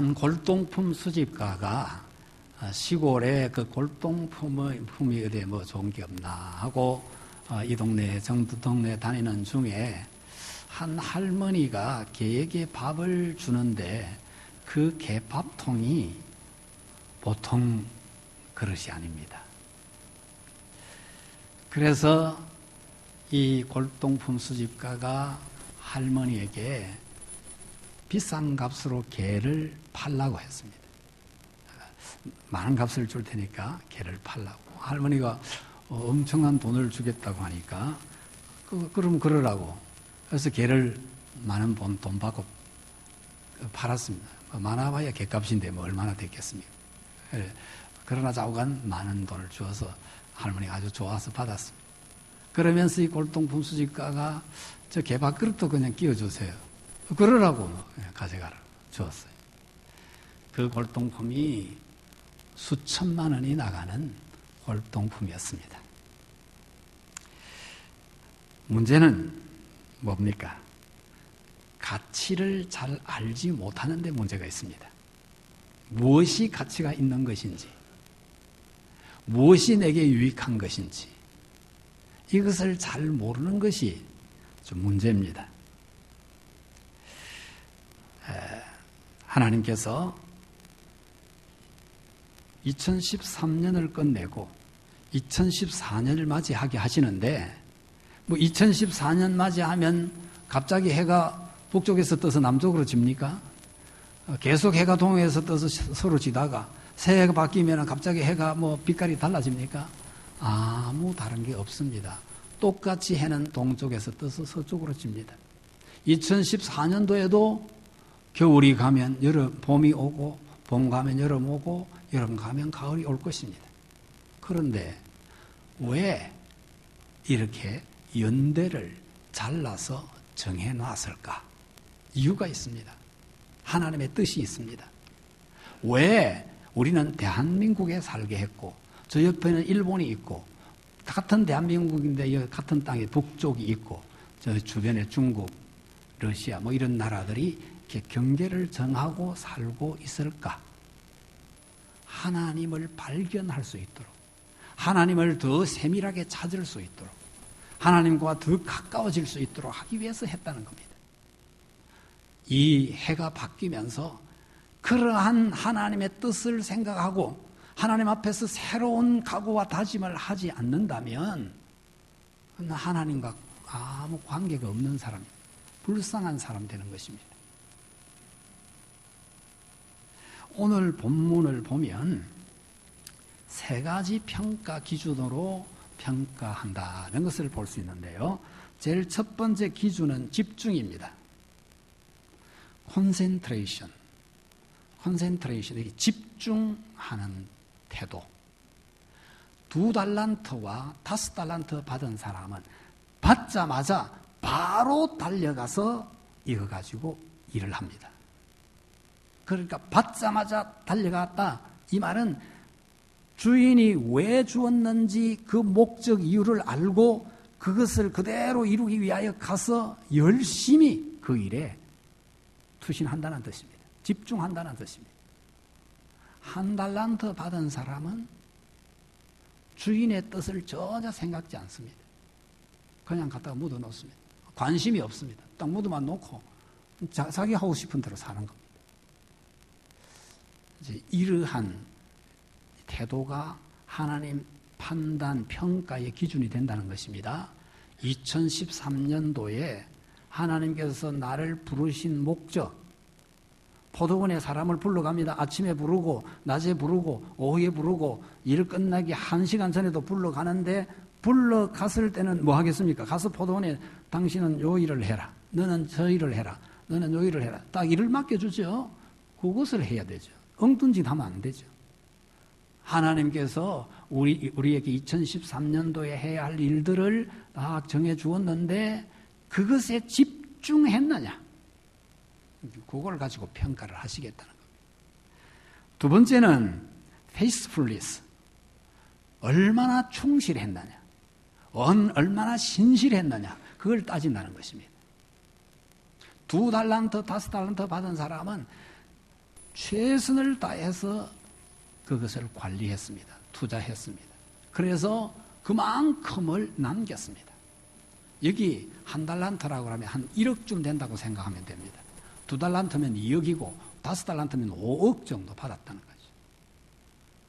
한 골동품 수집가가 시골에 그 골동품이 어디 뭐 좋은 게 없나 하고 이 동네 정두 동네 다니는 중에 한 할머니가 개에게 밥을 주는데 그 개밥통이 보통 그릇이 아닙니다. 그래서 이 골동품 수집가가 할머니에게 비싼 값으로 개를 팔라고 했습니다. 많은 값을 줄 테니까 개를 팔라고. 할머니가 엄청난 돈을 주겠다고 하니까 그럼 그러라고. 그래서 개를 많은 돈 받고 팔았습니다. 많아봐야 개값인데 뭐 얼마나 됐겠습니까? 그러나 좌우간 많은 돈을 주어서 할머니가 아주 좋아서 받았습니다. 그러면서 이 골동품 수집가가 저 개밥그릇도 그냥 끼워주세요. 그러라고 가져가라 주었어요. 그 골동품이 수천만 원이 나가는 골동품이었습니다. 문제는 뭡니까? 가치를 잘 알지 못하는 데 문제가 있습니다. 무엇이 가치가 있는 것인지, 무엇이 내게 유익한 것인지, 이것을 잘 모르는 것이 좀 문제입니다. 하나님께서 2013년을 끝내고 2014년을 맞이하게 하시는데, 뭐 2014년 맞이하면 갑자기 해가 북쪽에서 떠서 남쪽으로 집니까? 계속 해가 동해에서 떠서 서로 지다가 새해가 바뀌면 갑자기 해가 뭐 빛깔이 달라집니까? 아무 다른 게 없습니다. 똑같이 해는 동쪽에서 떠서 서쪽으로 집니다. 2014년도에도 겨울이 가면 봄이 오고, 봄 가면 여름 오고, 여름 가면 가을이 올 것입니다. 그런데 왜 이렇게 연대를 잘라서 정해놨을까? 이유가 있습니다. 하나님의 뜻이 있습니다. 왜 우리는 대한민국에 살게 했고, 저 옆에는 일본이 있고, 같은 대한민국인데 같은 땅에 북쪽이 있고, 저 주변에 중국, 러시아 뭐 이런 나라들이 이렇게 경계를 정하고 살고 있을까? 하나님을 발견할 수 있도록, 하나님을 더 세밀하게 찾을 수 있도록, 하나님과 더 가까워질 수 있도록 하기 위해서 했다는 겁니다. 이 해가 바뀌면서 그러한 하나님의 뜻을 생각하고 하나님 앞에서 새로운 각오와 다짐을 하지 않는다면 하나님과 아무 관계가 없는 사람, 불쌍한 사람 되는 것입니다. 오늘 본문을 보면 세 가지 평가 기준으로 평가한다는 것을 볼 수 있는데요. 제일 첫 번째 기준은 집중입니다. 콘센트레이션, 집중하는 태도. 2달란트와 5달란트 받은 사람은 받자마자 바로 달려가서 이거 가지고 일을 합니다. 그러니까 받자마자 달려갔다. 이 말은 주인이 왜 주었는지 그 목적 이유를 알고 그것을 그대로 이루기 위하여 가서 열심히 그 일에 투신한다는 뜻입니다. 집중한다는 뜻입니다. 1달란트 받은 사람은 주인의 뜻을 전혀 생각지 않습니다. 그냥 갖다가 묻어 놓습니다. 관심이 없습니다. 딱 묻어만 놓고 자기 하고 싶은 대로 사는 겁니다. 이제 이러한 태도가 하나님 판단, 평가의 기준이 된다는 것입니다. 2013년도에 하나님께서 나를 부르신 목적, 포도원에 사람을 불러갑니다. 아침에 부르고 낮에 부르고 오후에 부르고 일 끝나기 1시간 전에도 불러가는데, 불러갔을 때는 뭐 하겠습니까? 가서 포도원에 당신은 요 일을 해라, 너는 저 일을 해라, 너는 요 일을 해라, 딱 일을 맡겨주죠. 그것을 해야 되죠. 엉뚱 짓 하면 안 되죠. 하나님께서 우리에게 2013년도에 해야 할 일들을 딱 정해 주었는데 그것에 집중했느냐, 그걸 가지고 평가를 하시겠다는 겁니다. 두 번째는 faithfulness, 얼마나 충실했느냐, 얼마나 신실했느냐, 그걸 따진다는 것입니다. 2달란트, 5달란트 받은 사람은 최선을 다해서 그것을 관리했습니다. 투자했습니다. 그래서 그만큼을 남겼습니다. 여기 한 달란트라고 하면 한 1억쯤 된다고 생각하면 됩니다. 2달란트면 2억이고 5달란트면 5억 정도 받았다는 거죠.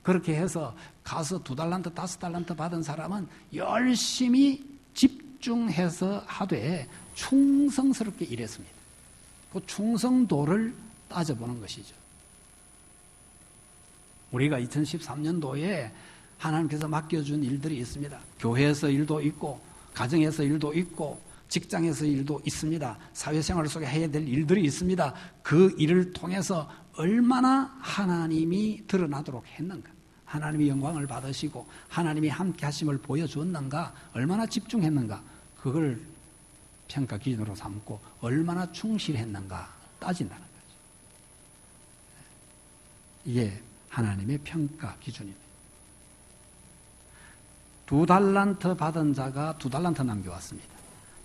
그렇게 해서 가서 2달란트, 5달란트 받은 사람은 열심히 집중해서 하되 충성스럽게 일했습니다. 그 충성도를 따져보는 것이죠. 우리가 2013년도에 하나님께서 맡겨준 일들이 있습니다. 교회에서 일도 있고 가정에서 일도 있고 직장에서 일도 있습니다. 사회생활 속에 해야 될 일들이 있습니다. 그 일을 통해서 얼마나 하나님이 드러나도록 했는가, 하나님이 영광을 받으시고 하나님이 함께 하심을 보여주었는가, 얼마나 집중했는가, 그걸 평가 기준으로 삼고 얼마나 충실했는가 따진다는 거죠. 이게 하나님의 평가 기준입니다. 2달란트 받은 자가 2달란트 남겨왔습니다.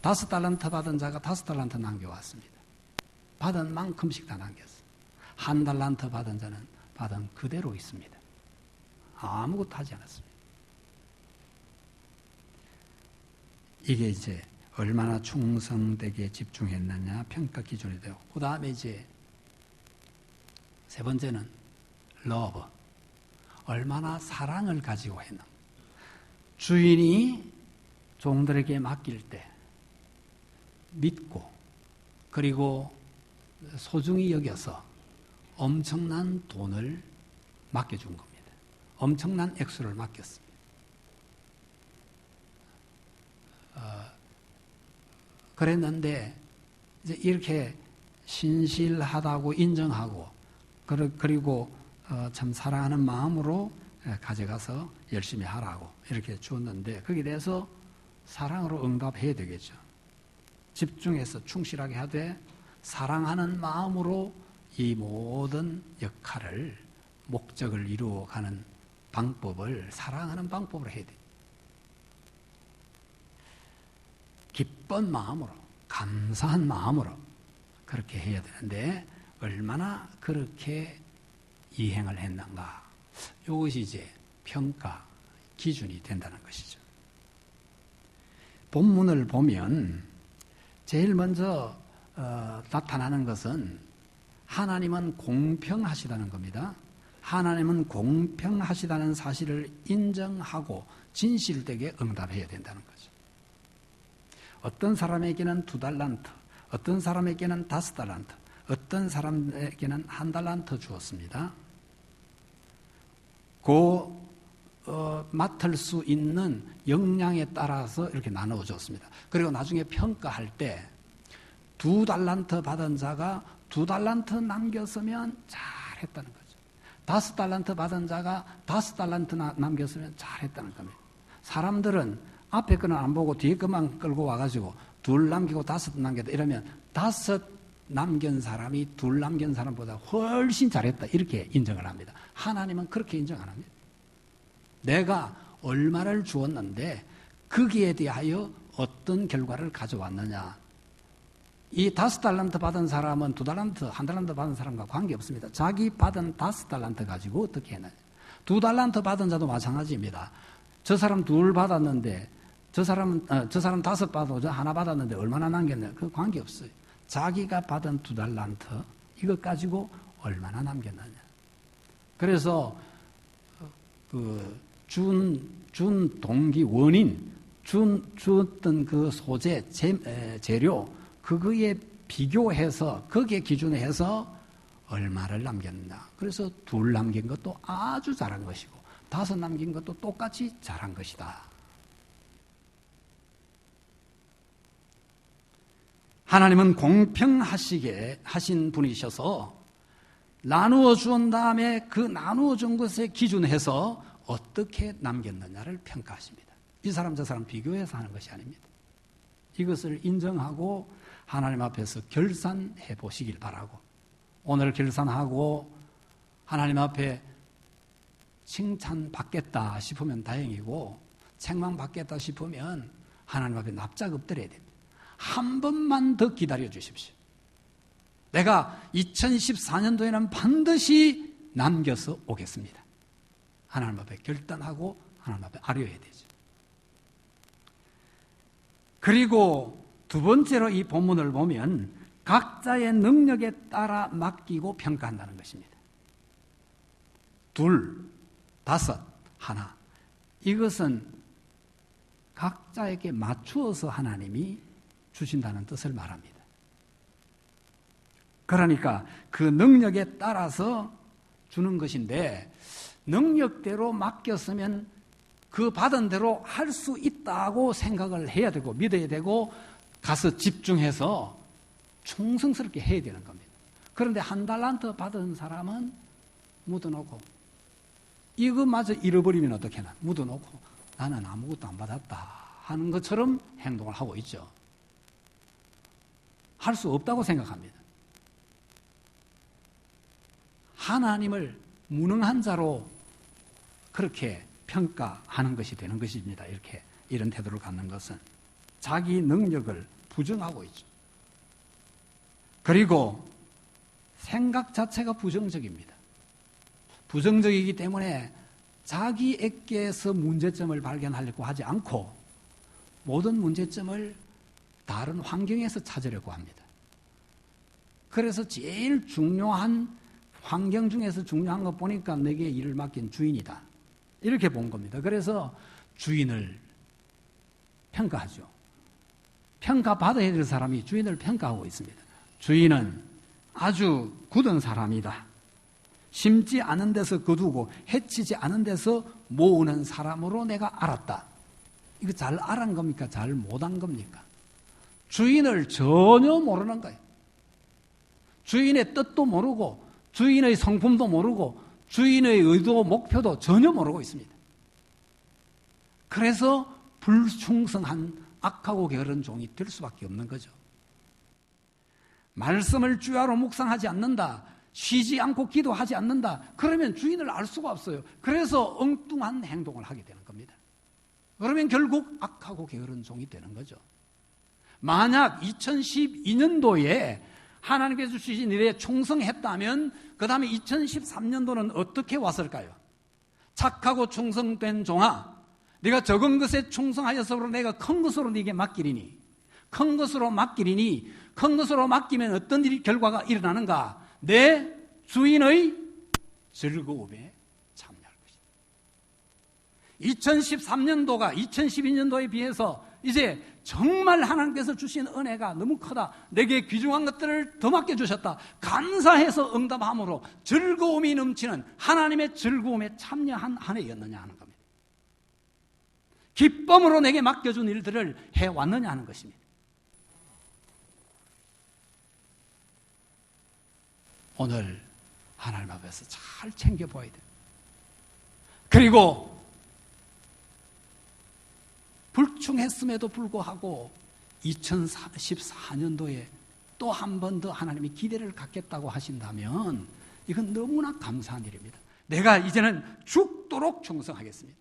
5달란트 받은 자가 5달란트 남겨왔습니다. 받은 만큼씩 다 남겼어요. 1달란트 받은 자는 받은 그대로 있습니다. 아무것도 하지 않았습니다. 이게 이제 얼마나 충성되게 집중했느냐 평가 기준이 되고, 그 다음에 이제 세 번째는 러브, 얼마나 사랑을 가지고 했는가. 주인이 종들에게 맡길 때 믿고 그리고 소중히 여겨서 엄청난 돈을 맡겨준 겁니다. 엄청난 액수를 맡겼습니다. 그랬는데 이제 이렇게 신실하다고 인정하고 그리고 참 사랑하는 마음으로 가져가서 열심히 하라고 이렇게 주었는데, 거기에 대해서 사랑으로 응답해야 되겠죠. 집중해서 충실하게 하되 사랑하는 마음으로 이 모든 역할을, 목적을 이루어가는 방법을 사랑하는 방법으로 해야 돼요. 기쁜 마음으로, 감사한 마음으로 그렇게 해야 되는데 얼마나 그렇게 이행을 했는가, 이것이 이제 평가 기준이 된다는 것이죠. 본문을 보면 제일 먼저 나타나는 것은 하나님은 공평하시다는 겁니다. 하나님은 공평하시다는 사실을 인정하고 진실되게 응답해야 된다는 거죠. 어떤 사람에게는 2달란트, 어떤 사람에게는 5달란트, 어떤 사람에게는 1달란트 주었습니다. 맡을 수 있는 역량에 따라서 이렇게 나누어 줬습니다. 그리고 나중에 평가할 때 2달란트 받은 자가 2달란트 남겼으면 잘했다는 거죠. 5달란트 받은 자가 5달란트 남겼으면 잘했다는 겁니다. 사람들은 앞에 거는 안 보고 뒤에 것만 끌고 와가지고 2 남기고 5 남겼다 이러면 5 남긴 사람이 2 남긴 사람보다 훨씬 잘했다 이렇게 인정을 합니다. 하나님은 그렇게 인정 안 합니다. 내가 얼마를 주었는데 거기에 대하여 어떤 결과를 가져왔느냐. 이 5달란트 받은 사람은 2달란트, 1달란트 받은 사람과 관계없습니다. 자기 받은 5달란트 가지고 어떻게 했느냐. 2달란트 받은 자도 마찬가지입니다. 저 사람 2 받았는데 저 사람 5 받고 저 1 받았는데 얼마나 남겼냐. 그 관계없어요. 자기가 받은 2달란트 이것 가지고 얼마나 남겼느냐. 그래서 준 동기 원인, 주었던 그 소재, 재료, 그거에 비교해서, 거기에 기준해서 얼마를 남겼나. 그래서 2 남긴 것도 아주 잘한 것이고, 5 남긴 것도 똑같이 잘한 것이다. 하나님은 공평하시게 하신 분이셔서 나누어 주은 다음에 그 나누어 준 것에 기준해서 어떻게 남겼느냐를 평가하십니다. 이 사람 저 사람 비교해서 하는 것이 아닙니다. 이것을 인정하고 하나님 앞에서 결산해 보시길 바라고, 오늘 결산하고 하나님 앞에 칭찬받겠다 싶으면 다행이고 책망받겠다 싶으면 하나님 앞에 납작 엎드려야 됩니다. 한 번만 더 기다려 주십시오. 내가 2014년도에는 반드시 남겨서 오겠습니다. 하나님 앞에 결단하고 하나님 앞에 아뢰어야 되죠. 그리고 두 번째로 이 본문을 보면 각자의 능력에 따라 맡기고 평가한다는 것입니다. 둘, 다섯, 하나. 이것은 각자에게 맞추어서 하나님이 주신다는 뜻을 말합니다. 그러니까 그 능력에 따라서 주는 것인데 능력대로 맡겼으면 그 받은 대로 할 수 있다고 생각을 해야 되고 믿어야 되고 가서 집중해서 충성스럽게 해야 되는 겁니다. 그런데 한 달란트 받은 사람은 묻어놓고 이거마저 잃어버리면 어떡하나 묻어놓고 나는 아무것도 안 받았다 하는 것처럼 행동을 하고 있죠. 할 수 없다고 생각합니다. 하나님을 무능한 자로 그렇게 평가하는 것이 되는 것입니다. 이런 태도를 갖는 것은 자기 능력을 부정하고 있죠. 그리고 생각 자체가 부정적입니다. 부정적이기 때문에 자기에게서 문제점을 발견하려고 하지 않고 모든 문제점을 다른 환경에서 찾으려고 합니다. 그래서 제일 중요한 환경 중에서 중요한 거 보니까 내게 일을 맡긴 주인이다. 이렇게 본 겁니다. 그래서 주인을 평가하죠. 평가받아야 될 사람이 주인을 평가하고 있습니다. 주인은 아주 굳은 사람이다. 심지 않은 데서 거두고 해치지 않은 데서 모으는 사람으로 내가 알았다. 이거 잘 알은 겁니까? 잘 못한 겁니까? 주인을 전혀 모르는 거예요. 주인의 뜻도 모르고 주인의 성품도 모르고 주인의 의도, 목표도 전혀 모르고 있습니다. 그래서 불충성한 악하고 게으른 종이 될 수밖에 없는 거죠. 말씀을 주야로 묵상하지 않는다. 쉬지 않고 기도하지 않는다. 그러면 주인을 알 수가 없어요. 그래서 엉뚱한 행동을 하게 되는 겁니다. 그러면 결국 악하고 게으른 종이 되는 거죠. 만약 2012년도에 하나님께서 주신 일에 충성했다면 그 다음에 2013년도는 어떻게 왔을까요? 착하고 충성된 종아, 네가 적은 것에 충성하여서 내가 큰 것으로 네게 맡기리니, 큰 것으로 맡기리니, 큰 것으로 맡기면 어떤 결과가 일어나는가? 내 주인의 즐거움에 참여할 것이다. 2013년도가 2012년도에 비해서 이제 정말 하나님께서 주신 은혜가 너무 크다. 내게 귀중한 것들을 더 맡겨주셨다. 감사해서 응답함으로 즐거움이 넘치는 하나님의 즐거움에 참여한 한 해였느냐 하는 겁니다. 기쁨으로 내게 맡겨준 일들을 해왔느냐 하는 것입니다. 오늘 하나님 앞에서 잘 챙겨보아야 돼요. 그리고 불충했음에도 불구하고 2014년도에 또 한 번 더 하나님이 기대를 갖겠다고 하신다면 이건 너무나 감사한 일입니다. 내가 이제는 죽도록 충성하겠습니다.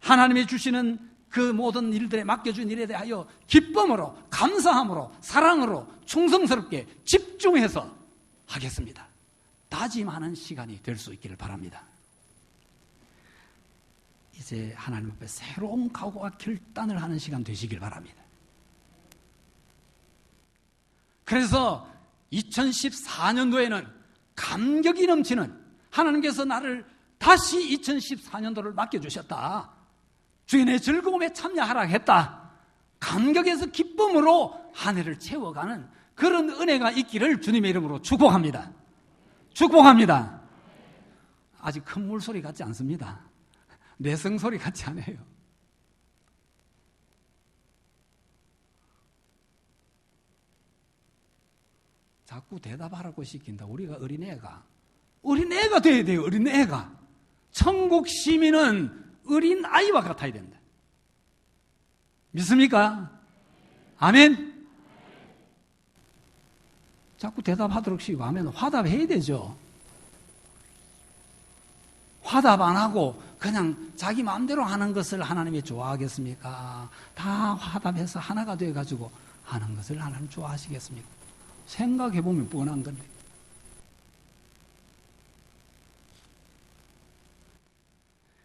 하나님이 주시는 그 모든 일들에 맡겨준 일에 대하여 기쁨으로, 감사함으로, 사랑으로 충성스럽게 집중해서 하겠습니다. 다짐하는 시간이 될 수 있기를 바랍니다. 이제 하나님 앞에 새로운 각오와 결단을 하는 시간 되시길 바랍니다. 그래서 2014년도에는 감격이 넘치는 하나님께서 나를 다시 2014년도를 맡겨주셨다. 주인의 즐거움에 참여하라 했다. 감격에서 기쁨으로 한 해를 채워가는 그런 은혜가 있기를 주님의 이름으로 축복합니다. 축복합니다. 아직 큰 물소리 같지 않습니다. 내성소리 같지 않아요. 자꾸 대답하라고 시킨다. 우리가 어린애가 돼야 돼요. 어린애가. 천국 시민은 어린아이와 같아야 된다. 믿습니까? 아멘? 자꾸 대답하도록 시키고 하면 화답해야 되죠. 화답 안 하고 그냥 자기 마음대로 하는 것을 하나님이 좋아하겠습니까? 다 화답해서 하나가 돼가지고 하는 것을 하나님 좋아하시겠습니까? 생각해보면 뻔한 건데.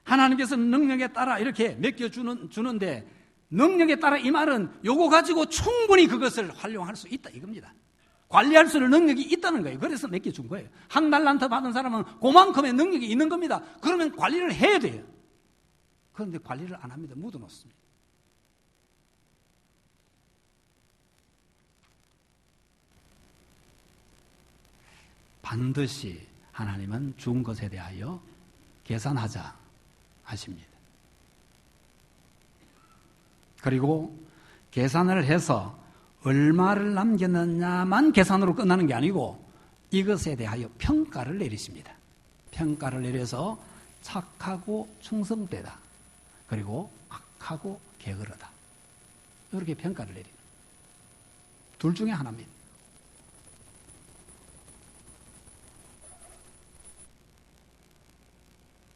하나님께서는 능력에 따라 이렇게 맡겨주는데, 능력에 따라 이 말은 요거 가지고 충분히 그것을 활용할 수 있다 이겁니다. 관리할 수 있는 능력이 있다는 거예요. 그래서 맡겨준 거예요. 한 달란트 받은 사람은 그만큼의 능력이 있는 겁니다. 그러면 관리를 해야 돼요. 그런데 관리를 안 합니다. 묻어놓습니다. 반드시 하나님은 준 것에 대하여 계산하자 하십니다. 그리고 계산을 해서 얼마를 남겼느냐만 계산으로 끝나는 게 아니고 이것에 대하여 평가를 내리십니다. 평가를 내려서 착하고 충성되다. 그리고 악하고 게으르다. 이렇게 평가를 내립니다. 둘 중에 하나입니다.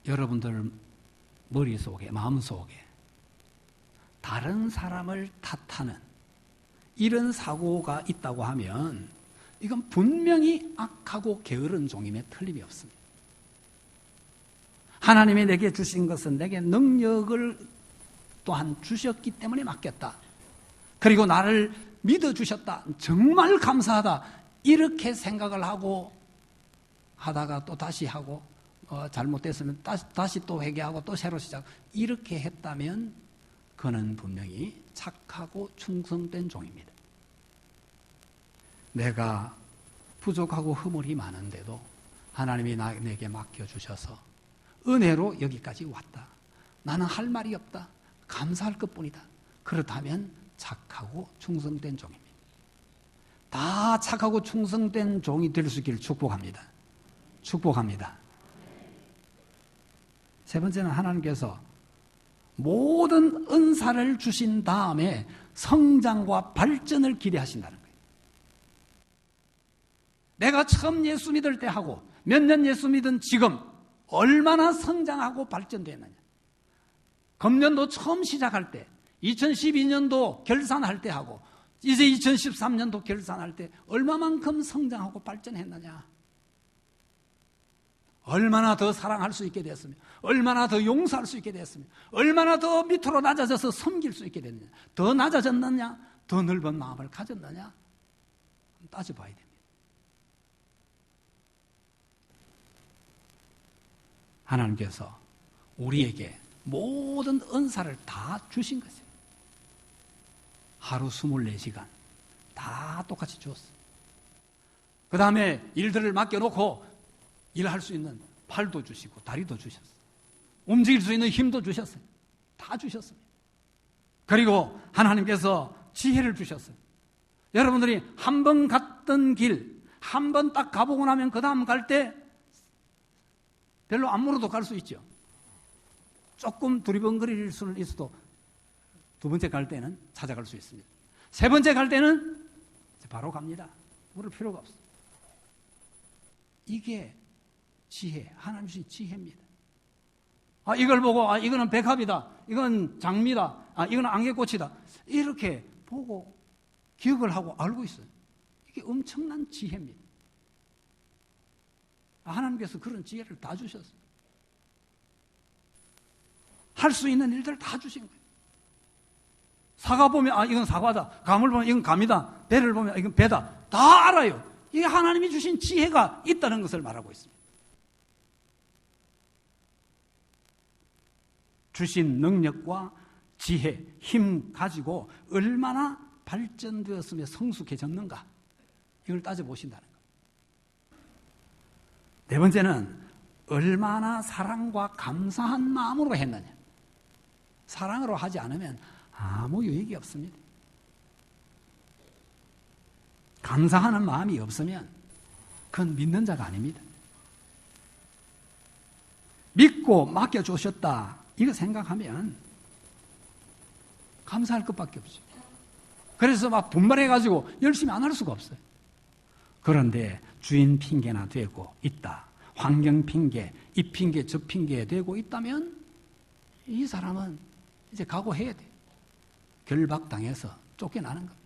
여러분들 머릿속에, 마음속에 다른 사람을 탓하는 이런 사고가 있다고 하면 이건 분명히 악하고 게으른 종임에 틀림이 없습니다. 하나님이 내게 주신 것은 내게 능력을 또한 주셨기 때문에 맡겼다. 그리고 나를 믿어주셨다. 정말 감사하다. 이렇게 생각을 하고 하다가 또 다시 하고 잘못됐으면 다시 또 회개하고 또 새로 시작. 이렇게 했다면 그는 분명히 착하고 충성된 종입니다. 내가 부족하고 허물이 많은데도 하나님이 내게 맡겨주셔서 은혜로 여기까지 왔다. 나는 할 말이 없다. 감사할 것뿐이다. 그렇다면 착하고 충성된 종입니다. 다 착하고 충성된 종이 될 수 있기를 축복합니다. 축복합니다. 세 번째는 하나님께서 모든 은사를 주신 다음에 성장과 발전을 기대하신다는 거예요. 내가 처음 예수 믿을 때 하고 몇 년 예수 믿은 지금 얼마나 성장하고 발전됐느냐. 금년도 처음 시작할 때 2012년도 결산할 때 하고 이제 2013년도 결산할 때 얼마만큼 성장하고 발전했느냐. 얼마나 더 사랑할 수 있게 됐으며 얼마나 더 용서할 수 있게 됐으며 얼마나 더 밑으로 낮아져서 섬길 수 있게 됐느냐. 더 낮아졌느냐 더 넓은 마음을 가졌느냐 따져봐야 됩니다. 하나님께서 우리에게 모든 은사를 다 주신 것이에요. 하루 24시간 다 똑같이 주었어요. 그 다음에 일들을 맡겨놓고 일할 수 있는 팔도 주시고 다리도 주셨어요. 움직일 수 있는 힘도 주셨어요. 다 주셨습니다. 그리고 하나님께서 지혜를 주셨어요. 여러분들이 한 번 갔던 길, 한 번 딱 가보고 나면 그 다음 갈 때 별로 안 물어도 갈 수 있죠. 조금 두리번거릴 수는 있어도 두 번째 갈 때는 찾아갈 수 있습니다. 세 번째 갈 때는 바로 갑니다. 물을 필요가 없어요. 이게 지혜, 하나님 주신 지혜입니다. 이걸 보고 이거는 백합이다, 이건 장미다, 이거는 안개꽃이다 이렇게 보고 기억을 하고 알고 있어요. 이게 엄청난 지혜입니다. 하나님께서 그런 지혜를 다 주셨어요. 할 수 있는 일들을 다 주신 거예요. 사과 보면 이건 사과다, 감을 보면 이건 감이다, 배를 보면 이건 배다, 다 알아요. 이게 하나님이 주신 지혜가 있다는 것을 말하고 있습니다. 주신 능력과 지혜, 힘 가지고 얼마나 발전되었으며 성숙해졌는가 이걸 따져보신다는 거예요. 네 번째는 얼마나 사랑과 감사한 마음으로 했느냐. 사랑으로 하지 않으면 아무 유익이 없습니다. 감사하는 마음이 없으면 그건 믿는 자가 아닙니다. 믿고 맡겨주셨다 이거 생각하면 감사할 것밖에 없어요. 그래서 막 분발해가지고 열심히 안 할 수가 없어요. 그런데 주인 핑계나 되고 있다, 환경 핑계, 이 핑계 저 핑계 되고 있다면 이 사람은 이제 각오해야 돼요. 결박당해서 쫓겨나는 겁니다.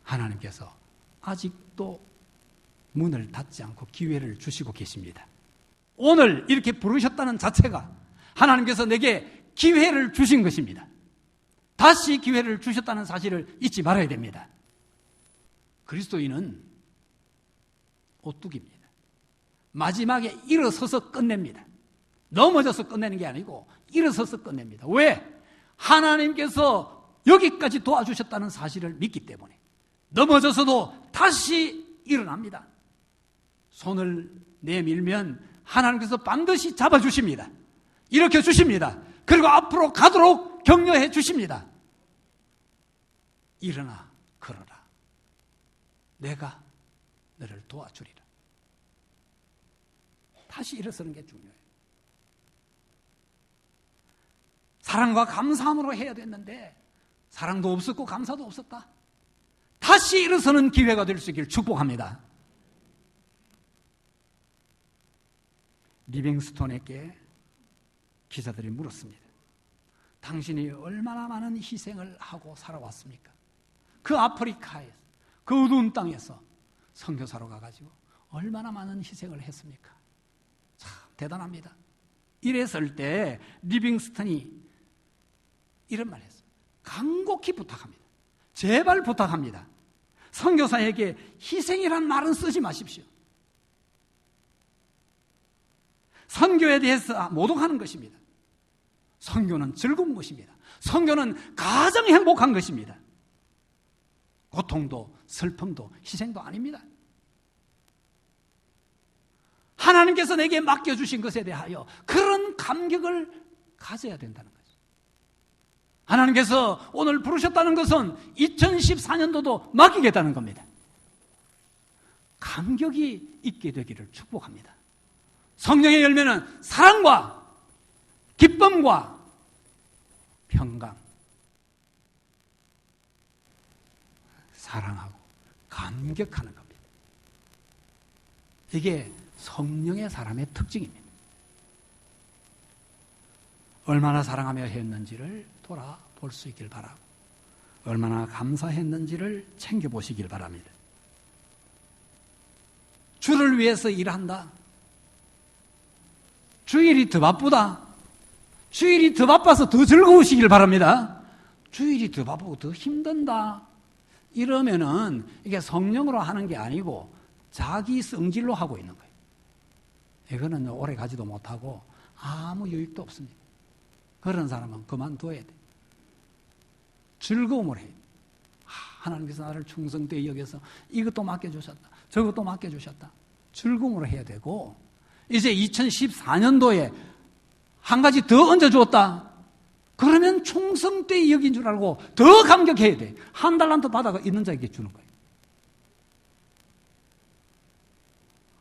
하나님께서 아직도 문을 닫지 않고 기회를 주시고 계십니다. 오늘 이렇게 부르셨다는 자체가 하나님께서 내게 기회를 주신 것입니다. 다시 기회를 주셨다는 사실을 잊지 말아야 됩니다. 그리스도인은 오뚜기입니다. 마지막에 일어서서 끝냅니다. 넘어져서 끝내는 게 아니고 일어서서 끝냅니다. 왜? 하나님께서 여기까지 도와주셨다는 사실을 믿기 때문에 넘어져서도 다시 일어납니다. 손을 내밀면 하나님께서 반드시 잡아주십니다. 일으켜 주십니다. 그리고 앞으로 가도록 격려해 주십니다. 일어나 걸어라. 내가 너를 도와주리라. 다시 일어서는 게 중요해요. 사랑과 감사함으로 해야 됐는데 사랑도 없었고 감사도 없었다. 다시 일어서는 기회가 될 수 있기를 축복합니다. 리빙스톤에게 기자들이 물었습니다. 당신이 얼마나 많은 희생을 하고 살아왔습니까? 그 아프리카에서, 그 어두운 땅에서 선교사로 가가지고 얼마나 많은 희생을 했습니까? 참 대단합니다. 이랬을 때 리빙스턴이 이런 말을 했어요. 간곡히 부탁합니다. 제발 부탁합니다. 선교사에게 희생이란 말은 쓰지 마십시오. 선교에 대해서 모독하는 것입니다. 선교는 즐거운 것입니다. 선교는 가장 행복한 것입니다. 고통도 슬픔도 희생도 아닙니다. 하나님께서 내게 맡겨주신 것에 대하여 그런 감격을 가져야 된다는 거죠. 하나님께서 오늘 부르셨다는 것은 2014년도도 맡기겠다는 겁니다. 감격이 있게 되기를 축복합니다. 성령의 열매는 사랑과 기쁨과 평강, 사랑하고 감격하는 겁니다. 이게 성령의 사람의 특징입니다. 얼마나 사랑하며 했는지를 돌아볼 수 있길 바라고 얼마나 감사했는지를 챙겨보시길 바랍니다. 주를 위해서 일한다. 주일이 더 바쁘다. 주일이 더 바빠서 더 즐거우시길 바랍니다. 주일이 더 바쁘고 더 힘든다. 이러면은 이게 성령으로 하는 게 아니고 자기 성질로 하고 있는 거예요. 이거는 오래 가지도 못하고 아무 유익도 없습니다. 그런 사람은 그만둬야 돼. 즐거움을 해요. 하나님께서 나를 충성되게 여겨서 이것도 맡겨주셨다. 저것도 맡겨주셨다. 즐거움으로 해야 되고 이제 2014년도에 한 가지 더 얹어주었다. 그러면 충성되게 여긴 줄 알고 더 감격해야 돼. 한 달란트 받아가 있는 자에게 주는 거예요.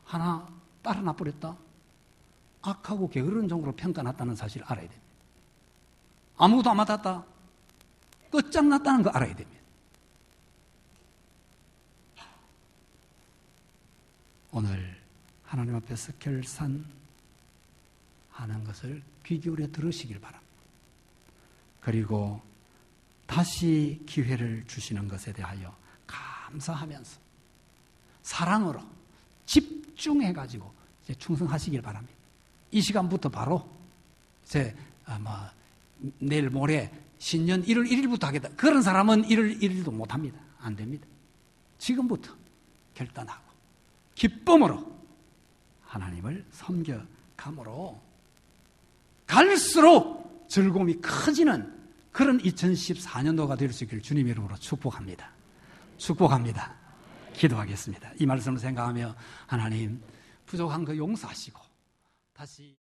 하나 따라 놔버렸다. 악하고 게으른 종으로 평가났다는 사실을 알아야 됩니다. 아무것도 안 맡았다. 끝장났다는 거 알아야 됩니다. 오늘 하나님 앞에서 결산하는 것을 귀 기울여 들으시길 바랍니다. 그리고 다시 기회를 주시는 것에 대하여 감사하면서 사랑으로 집중해가지고 이제 충성하시길 바랍니다. 이 시간부터 바로 이제 내일 모레 신년 1월 1일부터 하겠다. 그런 사람은 1월 1일도 못합니다. 안 됩니다. 지금부터 결단하고 기쁨으로 하나님을 섬겨감으로 갈수록 즐거움이 커지는 그런 2014년도가 될 수 있기를 주님의 이름으로 축복합니다. 축복합니다. 기도하겠습니다. 이 말씀을 생각하며 하나님 용서하시고 다시